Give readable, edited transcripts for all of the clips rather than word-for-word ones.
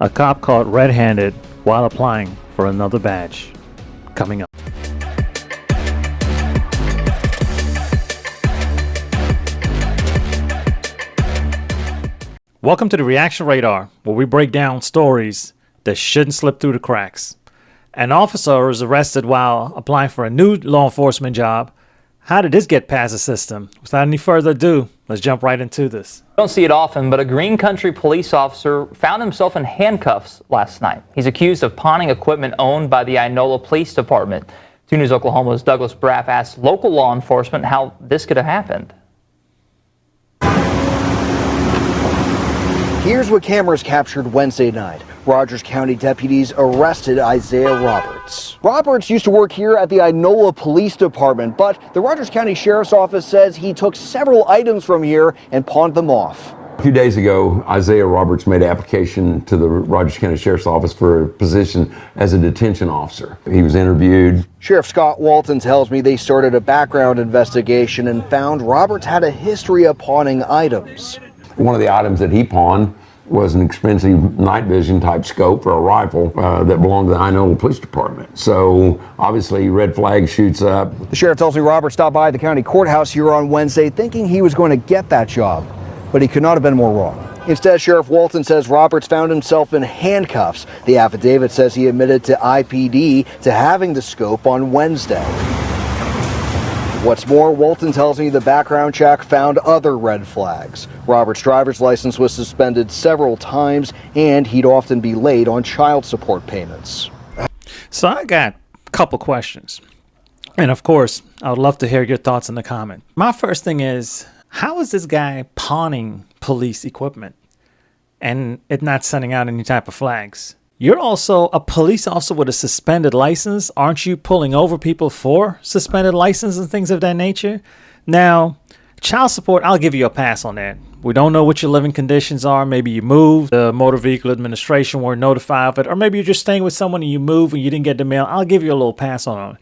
A cop caught red-handed while applying for another badge. Coming up. Welcome to the Reaction Radar, where we break down stories that shouldn't slip through the cracks. An officer was arrested while applying for a new law enforcement job. How did this get past the system? Without any further ado, let's jump right into this. Don't see it often, but a Green Country police officer found himself in handcuffs last night. He's accused of pawning equipment owned by the Inola Police Department. 2 News Oklahoma's Douglas Braff asked local law enforcement how this could have happened. Here's what cameras captured Wednesday night. Rogers County deputies arrested Isaiah Roberts. Roberts used to work here at the Inola Police Department, but the Rogers County Sheriff's Office says he took several items from here and pawned them off. A few days ago, Isaiah Roberts made an application to the Rogers County Sheriff's Office for a position as a detention officer. He was interviewed. Sheriff Scott Walton tells me they started a background investigation and found Roberts had a history of pawning items. One of the items that he pawned was an expensive night vision type scope for a rifle that belonged to the Inola Police Department. So obviously red flag shoots up. The sheriff tells me Roberts stopped by the county courthouse here on Wednesday thinking he was going to get that job, but he could not have been more wrong. Instead, Sheriff Walton says Roberts found himself in handcuffs. The affidavit says he admitted to IPD to having the scope on Wednesday. What's more, Walton tells me the background check found other red flags. Roberts' driver's license was suspended several times, and he'd often be late on child support payments. So I got a couple questions. And of course, I would love to hear your thoughts in the comment. My first thing is, how is this guy pawning police equipment and it not sending out any type of flags? You're also a police officer with a suspended license. Aren't you pulling over people for suspended license and things of that nature? Now, child support, I'll give you a pass on that. We don't know what your living conditions are. Maybe you moved, the Motor Vehicle Administration weren't notified of it, or maybe you're just staying with someone and you move and you didn't get the mail. I'll give you a little pass on it.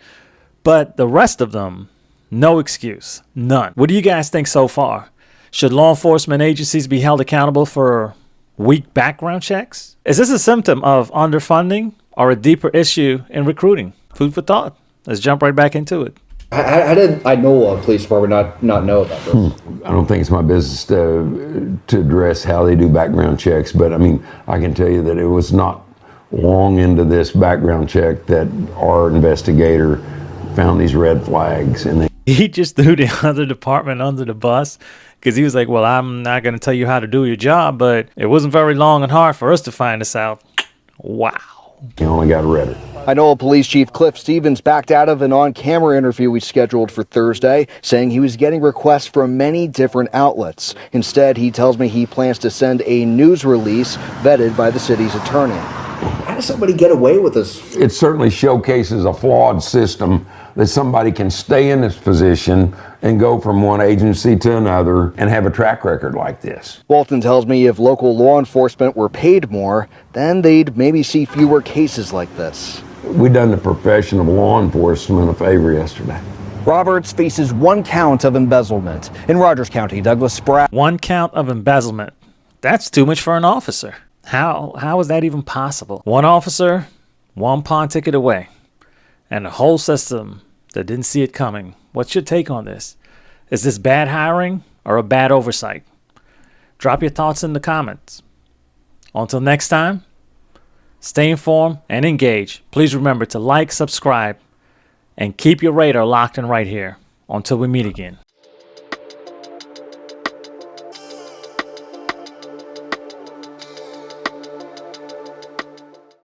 But the rest of them, no excuse, none. What do you guys think so far? Should law enforcement agencies be held accountable for weak background checks? Is this a symptom of underfunding or a deeper issue in recruiting? Food for thought. Let's jump right back into it. How did Inola Police Department not know about this? I don't think it's my business to address how they do background checks, but I mean, I can tell you that it was not long into this background check that our investigator found these red flags. And He just threw the other department under the bus because he was like, well, I'm not going to tell you how to do your job, but it wasn't very long and hard for us to find this out. Wow. he only got read it. Inola Police Chief Cliff Stevens backed out of an on-camera interview we scheduled for Thursday, saying he was getting requests from many different outlets. Instead, he tells me he plans to send a news release vetted by the city's attorney. How does somebody get away with this? It certainly showcases a flawed system that somebody can stay in this position and go from one agency to another and have a track record like this. Walton tells me if local law enforcement were paid more, then they'd maybe see fewer cases like this. We done the profession of law enforcement a favor yesterday. Roberts faces 1 count of embezzlement. In Rogers County, Douglas Braff. 1 count of embezzlement. That's too much for an officer. How is that even possible? 1 officer, 1 pawn ticket away. And the whole system that didn't see it coming. What's your take on this? Is this bad hiring or a bad oversight? Drop your thoughts in the comments. Until next time, stay informed and engaged. Please remember to like, subscribe, and keep your radar locked in right here. Until we meet again.